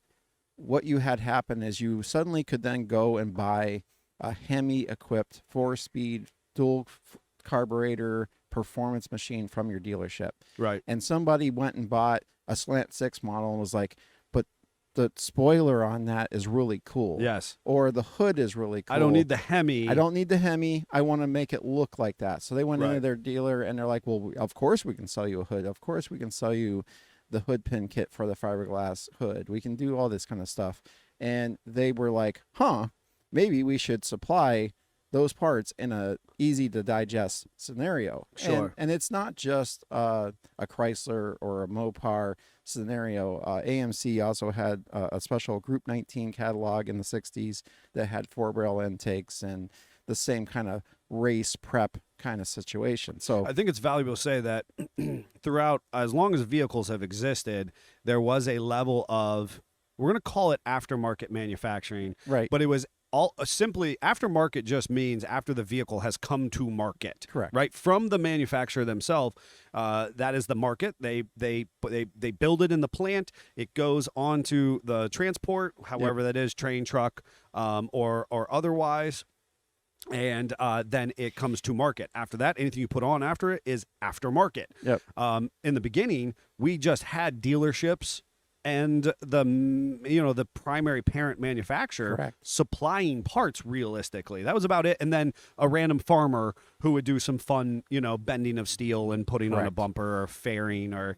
what you had happen is you suddenly could then go and buy a Hemi-equipped 4-speed dual carburetor performance machine from your dealership. Right. And somebody went and bought a Slant 6 model and was like, but the spoiler on that is really cool. Yes. Or the hood is really cool. I don't need the Hemi. I don't need the Hemi. I want to make it look like that. So they went into their dealer and they're like, well, of course we can sell you a hood. Of course we can sell you the hood pin kit for the fiberglass hood. We can do all this kind of stuff. And they were like, maybe we should supply those parts in a easy to digest scenario. Sure. And it's not just a Chrysler or a Mopar scenario. AMC also had a special Group 19 catalog in the 60s that had 4-rail intakes and the same kind of race prep kind of situation. So I think it's valuable to say that throughout, as long as vehicles have existed, there was a level of, we're going to call it aftermarket manufacturing, right? But it was all simply aftermarket just means after the vehicle has come to market. Correct. Right from the manufacturer themselves. That is the market. They build it in the plant. It goes on to the transport, however that is, train, truck, or otherwise. And then it comes to market. After that, anything you put on after it is aftermarket. Yep. In the beginning, we just had dealerships and the primary parent manufacturer supplying parts realistically. That was about it. And then a random farmer who would do some fun, bending of steel and putting on a bumper or fairing or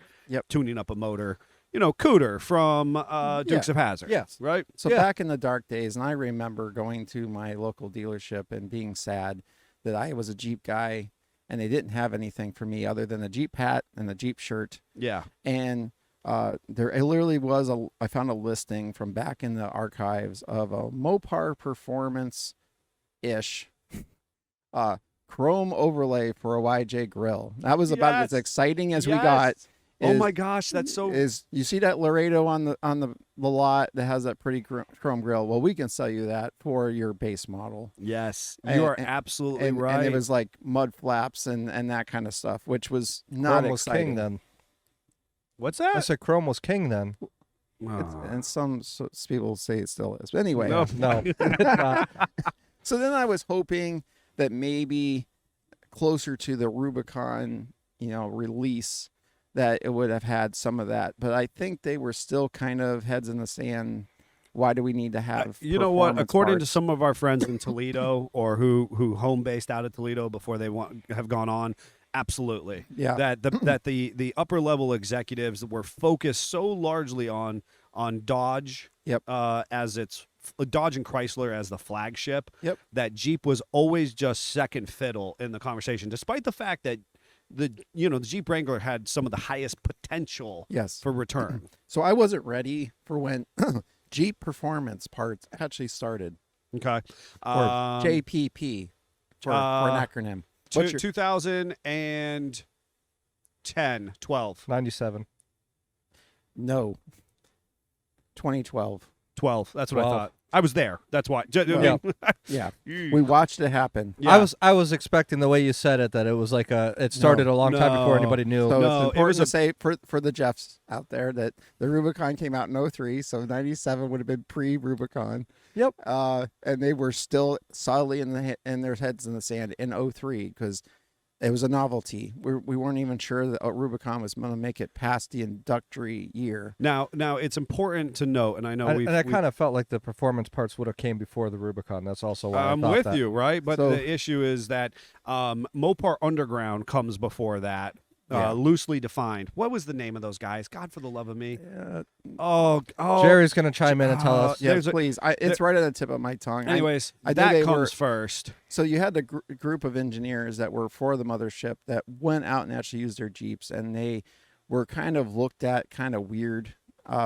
tuning up a motor. Cooter from Dukes of Hazzard. Yes. Right? So back in the dark days, and I remember going to my local dealership and being sad that I was a Jeep guy and they didn't have anything for me other than a Jeep hat and a Jeep shirt. Yeah. And there literally was I found a listing from back in the archives of a Mopar Performance-ish chrome overlay for a YJ grill. That was about as exciting as we got. Oh my gosh, that's so. Is you see that Laredo on the lot that has that pretty chrome grill? Well, we can sell you that for your base model. Yes, you are absolutely right. And it was like mud flaps and that kind of stuff, which was not Chrome exciting. Was king then. What's that? I said chrome was king then. And some people say it still is. But anyway, no. So then I was hoping that maybe closer to the Rubicon, release, that it would have had some of that. But I think they were still kind of heads in the sand. Why do we need to have you know what? According parts? to some of our friends in Toledo or who home based out of Toledo before they have gone on, absolutely. Yeah. That the upper level executives were focused so largely on Dodge. Yep. As its Dodge and Chrysler as the flagship. Yep. That Jeep was always just second fiddle in the conversation, despite the fact that the Jeep Wrangler had some of the highest potential for return. So I wasn't ready for when Jeep Performance Parts actually started. Okay. Or JPP for an acronym. 2010, 12. 97. No. 2012. 12. That's what I thought. I was there. That's why. Yeah. We watched it happen. Yeah. I was expecting the way you said it that it was like it started a long time before anybody knew. So it's important to say for the Jeffs out there that the Rubicon came out in 03, so 97 would have been pre-Rubicon. Yep. And they were still solidly in their heads in the sand in 03 because it was a novelty. We weren't even sure that Rubicon was going to make it past the introductory year. Now it's important to note, and I know I kind of felt like the performance parts would have came before the Rubicon. That's also why I'm with you, right? But the issue is that Mopar Underground comes before that. loosely defined. What was the name of those guys? God, for the love of me. Oh, Jerry's going to chime in and tell us. Yeah, please. It's right on the tip of my tongue. Anyways, I that comes first. So you had the group of engineers that were for the mothership that went out and actually used their Jeeps, and they were kind of looked at kind of weird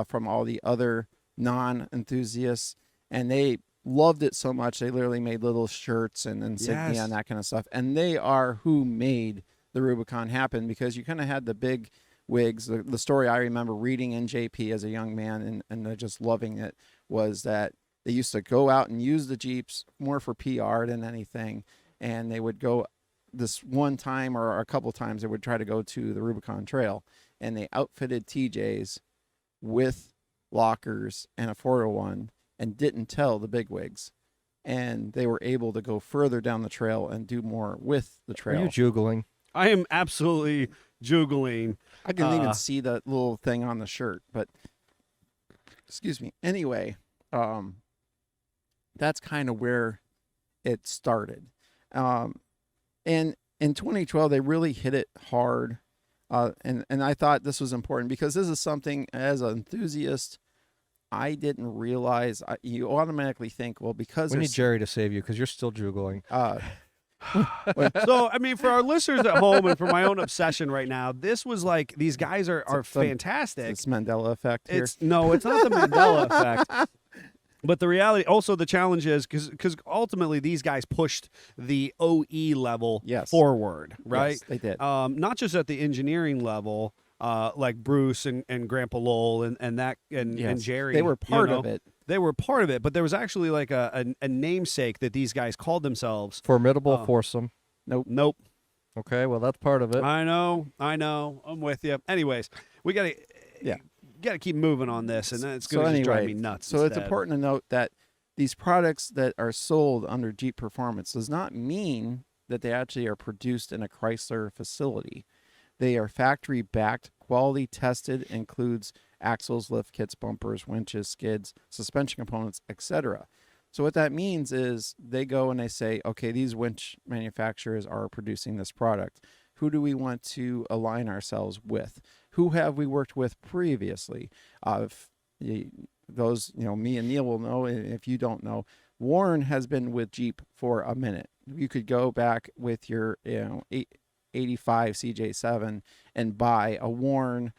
from all the other non-enthusiasts, and they loved it so much they literally made little shirts and insignia and that kind of stuff. And they are who made the Rubicon happen, because you kind of had the big wigs. The story I remember reading in JP as a young man and just loving it was that they used to go out and use the Jeeps more for PR than anything. And they would go this one time or a couple times, they would try to go to the Rubicon Trail, and they outfitted TJs with lockers and a 401 and didn't tell the bigwigs, and they were able to go further down the trail and do more with the trail. Are you juggling? I am absolutely juggling. I can even see that little thing on the shirt, but excuse me. Anyway, that's kind of where it started. And in 2012, they really hit it hard. And I thought this was important because this is something, as an enthusiast, I didn't realize. You automatically think, well, because we need Jerry to save you because you're still juggling. So, I mean, for our listeners at home and for my own obsession right now, this was like, these guys are fantastic. It's Mandela effect here. No, it's not the Mandela effect. But the reality, also the challenge is, because ultimately these guys pushed the OE level forward, right? Yes, they did. Not just at the engineering level, like Bruce and Grandpa Lowell and Jerry. They were part of it. They were part of it, but there was actually like a namesake that these guys called themselves. Formidable Foursome. Nope. Okay, well, that's part of it. I know. I'm with you. Anyways, we got to keep moving on this, and it's going to just drive me nuts. So it's important to note that these products that are sold under Jeep Performance does not mean that they actually are produced in a Chrysler facility. They are factory-backed, quality-tested, includes axles, lift kits, bumpers, winches, skids, suspension components, etc. So what that means is they go and they say, okay, these winch manufacturers are producing this product. Who do we want to align ourselves with? Who have we worked with previously? Those, me and Neil will know. And if you don't know, Warren has been with Jeep for a minute. You could go back with your 85 CJ7 and buy a Warren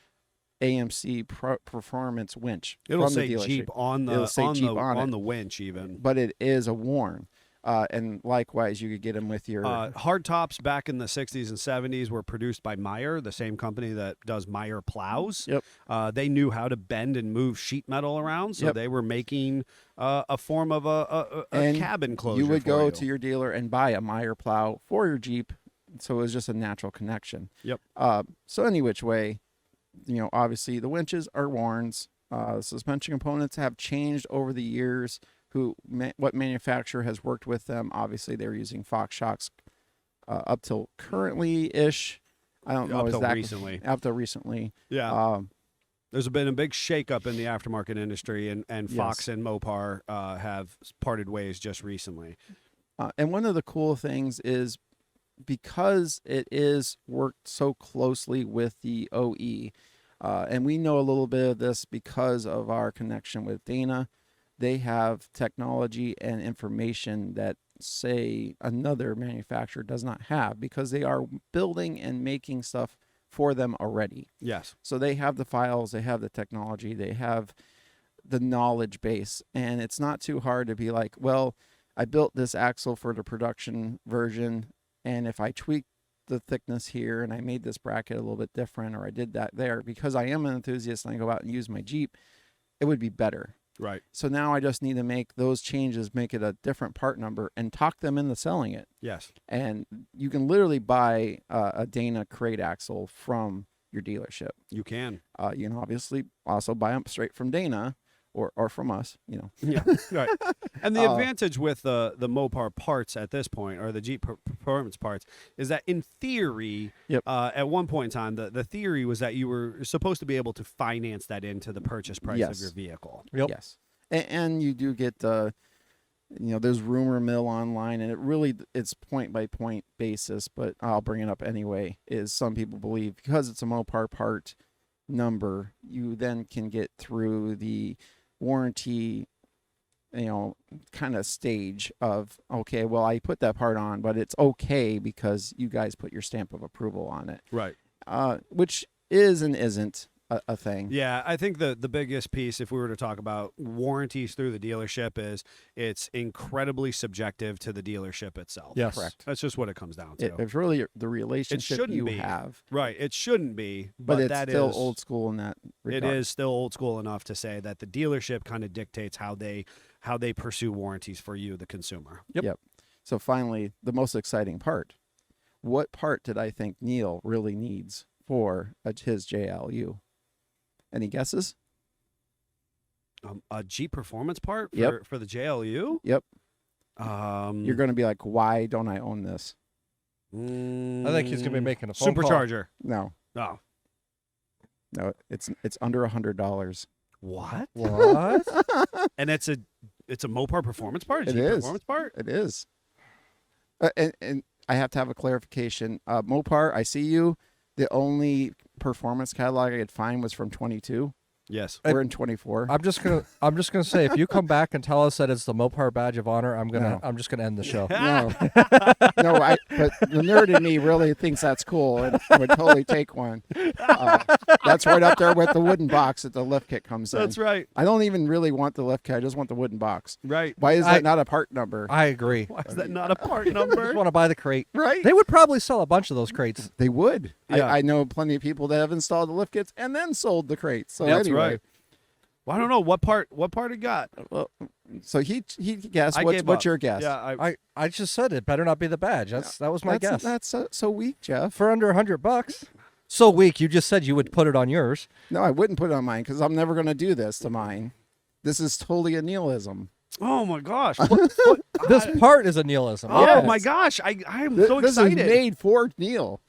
AMC Performance winch. It'll from say the dealership. Jeep on the winch even. But it is a Warren. And likewise, you could get them with your hard tops back in the 60s and 70s were produced by Meyer, the same company that does Meyer plows. Yep. They knew how to bend and move sheet metal around, so they were making a form of a cabin closure. You would go to your dealer and buy a Meyer plow for your Jeep, so it was just a natural connection. Yep. So any which way, obviously the winches are Warrens. Suspension components have changed over the years. What manufacturer has worked with them? Obviously, they're using Fox shocks up till currently-ish. I don't know recently. Up till recently. Yeah. There's been a big shakeup in the aftermarket industry, and Fox and Mopar have parted ways just recently. And one of the cool things is because it is worked so closely with the OE, and we know a little bit of this because of our connection with Dana. They have technology and information that, say, another manufacturer does not have because they are building and making stuff for them already. Yes. So they have the files, they have the technology, they have the knowledge base, and it's not too hard to be like, well, I built this axle for the production version, and if I tweak the thickness here and I made this bracket a little bit different, or I did that there, because I am an enthusiast and I go out and use my Jeep, it would be better. Right. So now I just need to make those changes, make it a different part number, and talk them into selling it. Yes. And you can literally buy a Dana crate axle from your dealership. You can. Obviously also buy them straight from Dana or from us, Yeah, right. And the advantage with the Mopar parts at this point, or the Jeep Performance parts, is that in theory, at one point in time, the theory was that you were supposed to be able to finance that into the purchase price of your vehicle. Yep. Yes. And you do get There's rumor mill online, and it's point by point basis, but I'll bring it up anyway. Is some people believe because it's a Mopar part number, you then can get through the warranty, kind of stage of, okay, well, I put that part on, but it's okay because you guys put your stamp of approval on it. Right. Which is and isn't a thing. Yeah, I think the biggest piece, if we were to talk about warranties through the dealership, is it's incredibly subjective to the dealership itself. Yes. Correct. That's just what it comes down to. It's really the relationship you have. Right. It shouldn't be, but it's that still is, old school in that regard. It is still old school enough to say that the dealership kind of dictates how they pursue warranties for you, the consumer. Yep. So finally, the most exciting part. What part did I think Neil really needs for his JLU? Any guesses? A Jeep performance part for the JLU? Yep. You're going to be like, why don't I own this? I think he's going to be making a phone supercharger. No. No. No, it's under $100. What? What? And it's a Mopar performance part? It is. Performance part? It is. And I have to have a clarification. Mopar, I see you. The only performance catalog I could find was from 22. Yes. We're in 24. I'm just gonna say, if you come back and tell us that it's the Mopar badge of honor, I'm just gonna end the show. No, but the nerd in me really thinks that's cool and would totally take one. That's right up there with the wooden box that the lift kit comes in. That's right. I don't even really want the lift kit. I just want the wooden box. Right. Why is that not a part number? I agree. Why is that not a part I number? just want to buy the crate. Right. They would probably sell a bunch of those crates. They would. Yeah. I know plenty of people that have installed the lift kits and then sold the crates. So That's anyway. right. Well, I don't know what part it got. Well, so he guessed. I What's gave up. your guess? Yeah, I just said it better not be the badge. That was my guess. That's so weak, Jeff. For under $100. So weak. You just said you would put it on yours. No, I wouldn't put it on mine because I'm never going to do this to mine. This is totally a Neil-ism. Oh my gosh! This part is a Neil-ism. Oh Yes. my gosh! I'm so excited. This is made for Neil.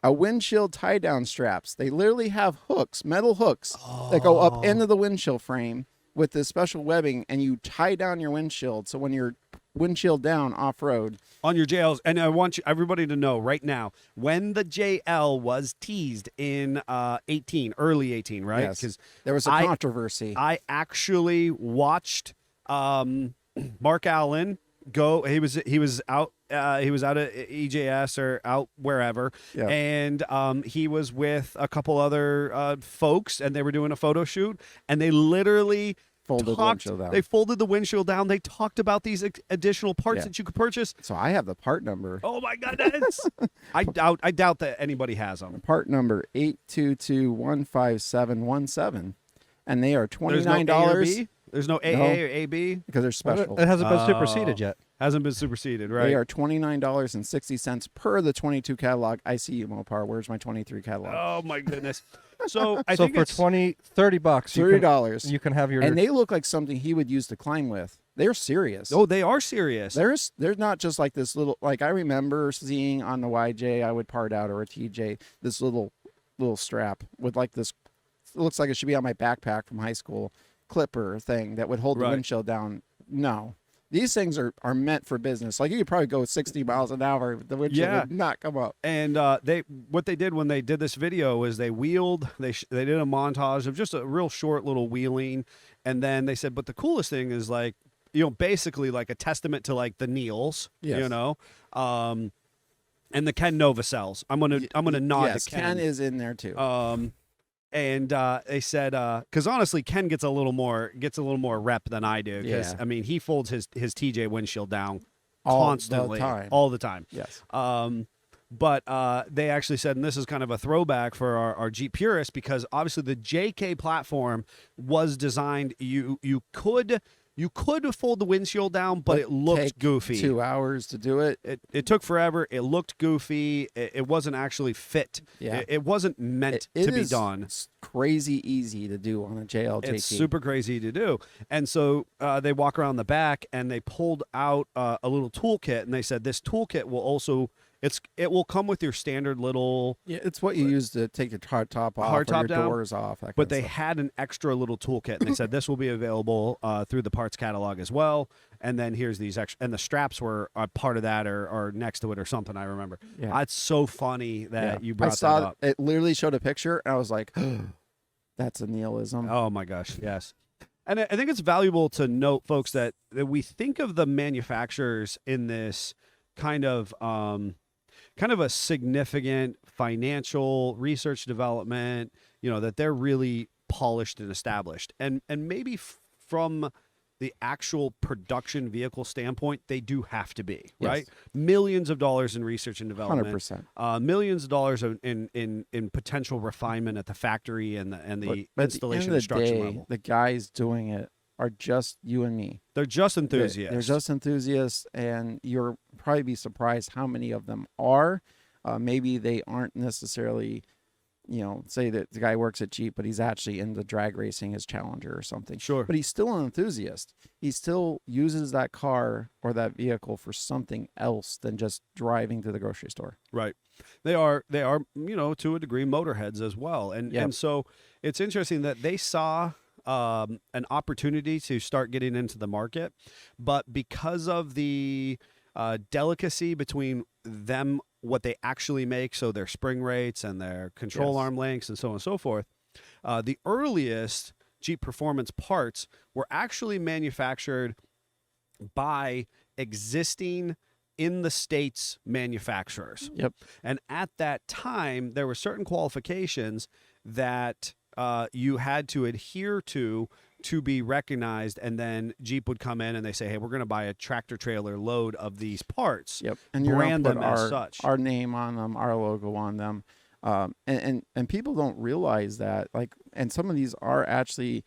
A windshield tie-down straps. They literally have hooks, metal hooks, that go up into the windshield frame with this special webbing, and you tie down your windshield. So when you're windshield down off-road. On your JLs. And I want everybody to know right now, when the JL was teased in early 18, right? Yes. Because there was a controversy. I actually watched Mark Allen go. He was out at EJS or out wherever, and he was with a couple other folks, and they were doing a photo shoot, and they literally folded the windshield down. They folded the windshield down. They talked about these additional parts that you could purchase. So I have the part number. Oh my goodness! I doubt that anybody has them. Part number 822-15717, and they are $29. There's no AA or AB because they're special. It hasn't been superseded yet. Hasn't been superseded, right? They are $29.60 per the 22 catalog. I see you, Mopar. Where's my 23 catalog? Oh my goodness! So I so think for it's $30, $30, you can have your. And they look like something he would use to climb with. They're serious. Oh, they are serious. They're not just like this little. Like I remember seeing on the YJ I would part out or a TJ this little strap with like this. It looks like it should be on my backpack from high school. Clipper thing that would hold the windshield down. No, these things are meant for business. Like you could probably go 60 miles an hour, the windshield would not come up. And what they did when they did this video was they wheeled. They did a montage of just a real short little wheeling, and then they said, but the coolest thing is like basically like a testament to like the Neils, and the Ken Novocells. I'm gonna nod to Ken. Ken is in there too. And they said, because honestly, Ken gets a little more rep than I do. Because I mean, he folds his TJ windshield down constantly, all the time. Yes. But they actually said, and this is kind of a throwback for our Jeep purists, because obviously the JK platform was designed. You could fold the windshield down, but it looked goofy. 2 hours to do it. It took forever. It looked goofy. It wasn't actually fit. Yeah. It wasn't meant to be done. It's crazy easy to do on a JLJT. It's super crazy to do. And so they walk around the back and they pulled out a little toolkit, and they said this toolkit will also It will come with your standard little it's what you use to take your hard top off, or your doors off. But they had an extra little toolkit, and they said this will be available through the parts catalog as well. And then here's these extra, and the straps were a part of that, or next to it, or something. I remember. Yeah. It's so funny that you brought that up. It literally showed a picture, and I was like, that's a Neil-ism. Oh my gosh, yes. And I think it's valuable to note, folks, that we think of the manufacturers in this kind of a significant financial research development, that they're really polished and established. And maybe from the actual production vehicle standpoint, they do have to be, right? Millions of dollars in research and development, 100%. Millions of dollars in potential refinement at the factory and the installation and construction level. The guys doing it are just you and me. They're just enthusiasts. They're just enthusiasts, and you'll probably be surprised how many of them are. Maybe they aren't necessarily, say that the guy works at Jeep, but he's actually into drag racing as Challenger or something. Sure. But he's still an enthusiast. He still uses that car or that vehicle for something else than just driving to the grocery store. Right. They are, to a degree, motorheads as well. And so it's interesting that they saw an opportunity to start getting into the market, but because of the delicacy between them, what they actually make, so their spring rates and their control arm lengths and so on and so forth, the earliest Jeep Performance parts were actually manufactured by existing in the States manufacturers. Yep. And at that time, there were certain qualifications that you had to adhere to be recognized, and then Jeep would come in and they say, hey, we're going to buy a tractor trailer load of these parts. Yep. And you brand put them as such. Our name on them, our logo on them. And people don't realize that, and some of these are actually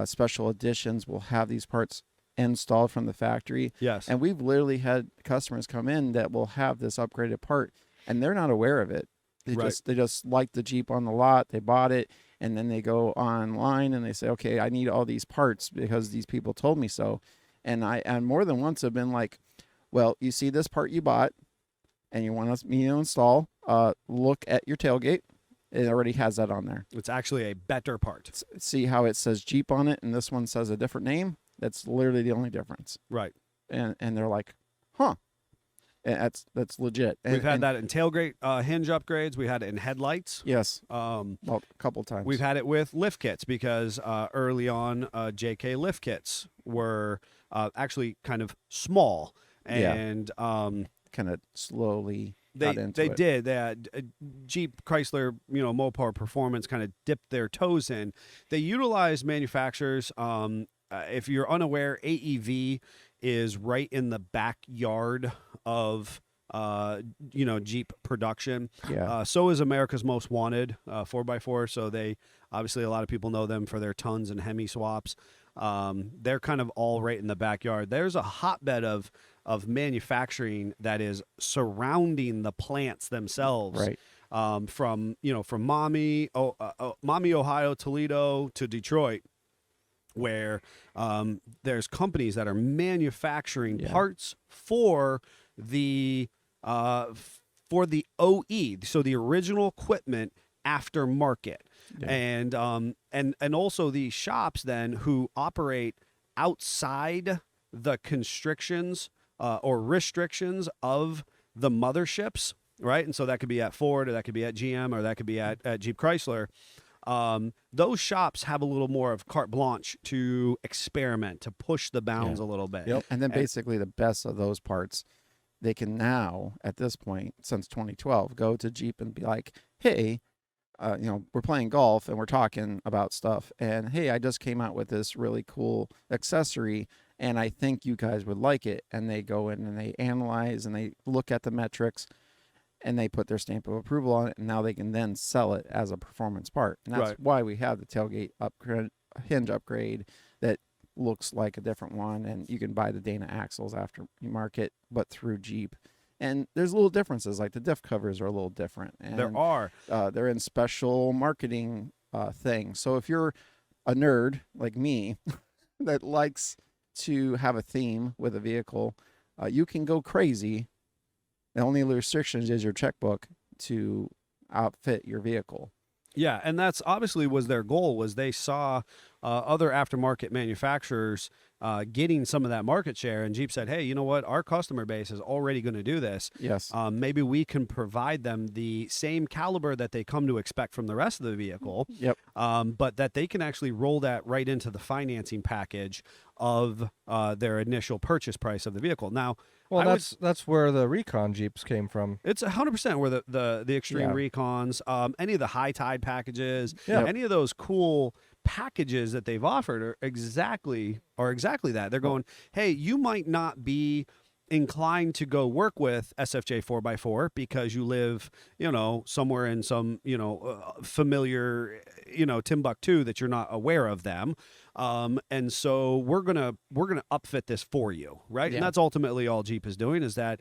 special editions. Will have these parts installed from the factory. Yes. And we've literally had customers come in that will have this upgraded part, and they're not aware of it. They just like the Jeep on the lot. They bought it, and then they go online and they say, okay, I need all these parts because these people told me so. And I more than once have been like, well, you see this part you bought and you want me to install, look at your tailgate. It already has that on there. It's actually a better part. See how it says Jeep on it and this one says a different name? That's literally the only difference. Right. And they're like, huh. And that's legit. We've had that in tailgate hinge upgrades. We had it in headlights. Yes. Well, a couple times. We've had it with lift kits because early on, JK lift kits were actually kind of small and kind of slowly. They did. They had Jeep, Chrysler, Mopar Performance kind of dipped their toes in. They utilized manufacturers. If you're unaware, AEV is right in the backyard of Jeep production. Yeah. So is America's Most Wanted 4x4. So they obviously, a lot of people know them for their tons and Hemi swaps. They're kind of all right in the backyard. There's a hotbed of manufacturing that is surrounding the plants themselves. Right. From Maumee, Ohio, Toledo to Detroit, where there's companies that are manufacturing parts for the OE, so the original equipment aftermarket, and also the shops then who operate outside the constrictions or restrictions of the motherships, right? And so that could be at Ford, or that could be at GM, or that could be at Jeep Chrysler. Those shops have a little more of carte blanche to experiment, to push the bounds a little bit. Yep. And then basically the best of those parts, they can now, at this point, since 2012, go to Jeep and be like, hey, we're playing golf and we're talking about stuff. And, hey, I just came out with this really cool accessory, and I think you guys would like it. And they go in and they analyze and they look at the metrics, and they put their stamp of approval on it, and now they can then sell it as a performance part. And that's why we have the tailgate hinge upgrade that looks like a different one, and you can buy the Dana axles after you market, but through Jeep. And there's little differences, like the diff covers are a little different. And, there are. They're in special marketing things. So if you're a nerd like me that likes to have a theme with a vehicle, you can go crazy The only restriction is your checkbook to outfit your vehicle. Yeah, and that's obviously was their goal. Was they saw other aftermarket manufacturers getting some of that market share, and Jeep said, "Hey, you know what? Our customer base is already going to do this. Yes. Maybe we can provide them the same caliber that they come to expect from the rest of the vehicle. Yep. But that they can actually roll that right into the financing package of their initial purchase price of the vehicle. Now, well, that's where the Recon Jeeps came from. It's 100% where the Extreme Recons, any of the High Tide packages, any of those cool packages that they've offered are exactly that. They're going, hey, you might not be inclined to go work with SFJ 4x4 because you live, somewhere in some, familiar, Timbuktu that you're not aware of them. And so we're gonna upfit this for you, right? Yeah. And that's ultimately all Jeep is doing, is that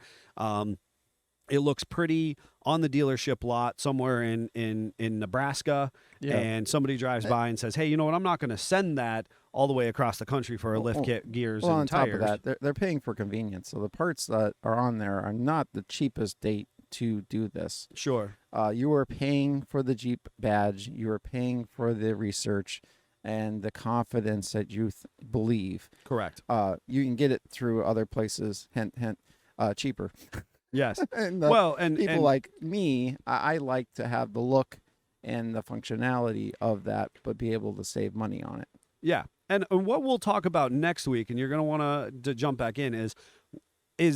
it looks pretty on the dealership lot somewhere in Nebraska, and somebody drives by and says, hey, you know what, I'm not going to send that all the way across the country for a lift kit, gears, and on tires. top of that, they're paying for convenience. So the parts that are on there are not the cheapest date to do this. Sure. You are paying for the Jeep badge. You are paying for the research and the confidence that you believe. Correct. You can get it through other places, hint, cheaper. Yes. And people like me, I like to have the look and the functionality of that, but be able to save money on it. Yeah. And what we'll talk about next week, and you're going to want to jump back in, is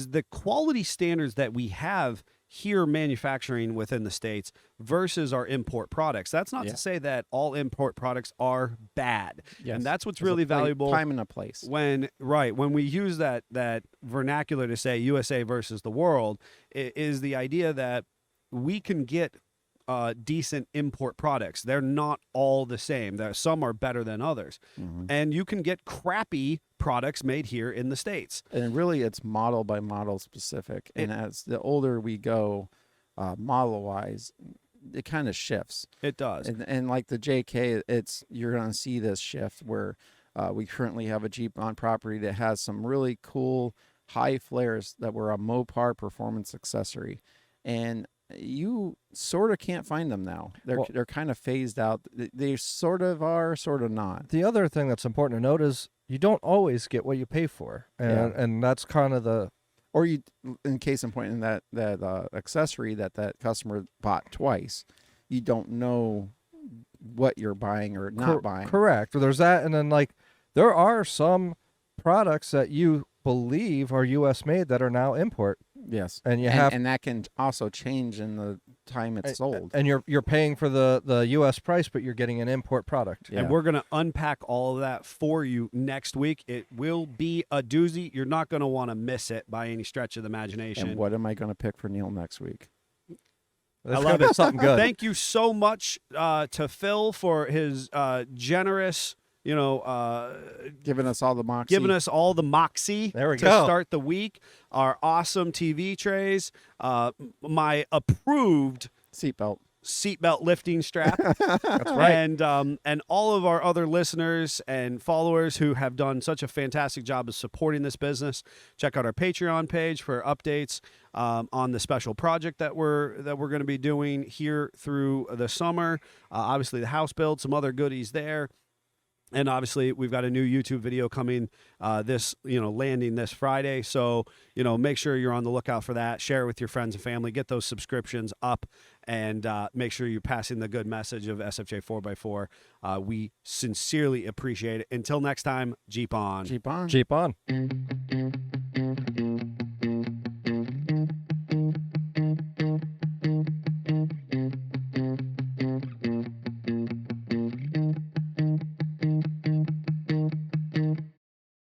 the quality standards that we have here manufacturing within the States versus our import products. That's not to say that all import products are bad. Yes. And that's what's really valuable. Time and a place. When we use that vernacular to say USA versus the world, is the idea that we can get decent import products. They're not all the same. Some are better than others. Mm-hmm. And you can get crappy products made here in the States. And really, it's model by model specific. And as the older we go, model-wise, it kind of shifts. It does. And like the JK, you're going to see this shift where we currently have a Jeep on property that has some really cool high flares that were a Mopar performance accessory. And you sort of can't find them now. They're kind of phased out. They sort of are, sort of not. The other thing that's important to note is you don't always get what you pay for, and that's kind of the. Or you, in case in point, in that accessory that customer bought twice, you don't know what you're buying or not buying. Correct. There's that, and then there are some products that you believe are U.S. made that are now import. Yes, and and that can also change in the time it's sold. And you're paying for the U.S. price, but you're getting an import product. Yeah. And we're going to unpack all of that for you next week. It will be a doozy. You're not going to want to miss it by any stretch of the imagination. And what am I going to pick for Neil next week? I love it. Something good. Thank you so much to Phil for his generous. Giving us all the moxie. Giving us all the moxie to start the week. Our awesome TV trays. My approved seatbelt lifting strap. That's right. And all of our other listeners and followers who have done such a fantastic job of supporting this business. Check out our Patreon page for updates on the special project that we're going to be doing here through the summer. Obviously, the house build, some other goodies there. And obviously, we've got a new YouTube video coming landing this Friday. So, make sure you're on the lookout for that. Share it with your friends and family. Get those subscriptions up, and make sure you're passing the good message of SFJ 4x4. We sincerely appreciate it. Until next time, Jeep on. Jeep on. Jeep on.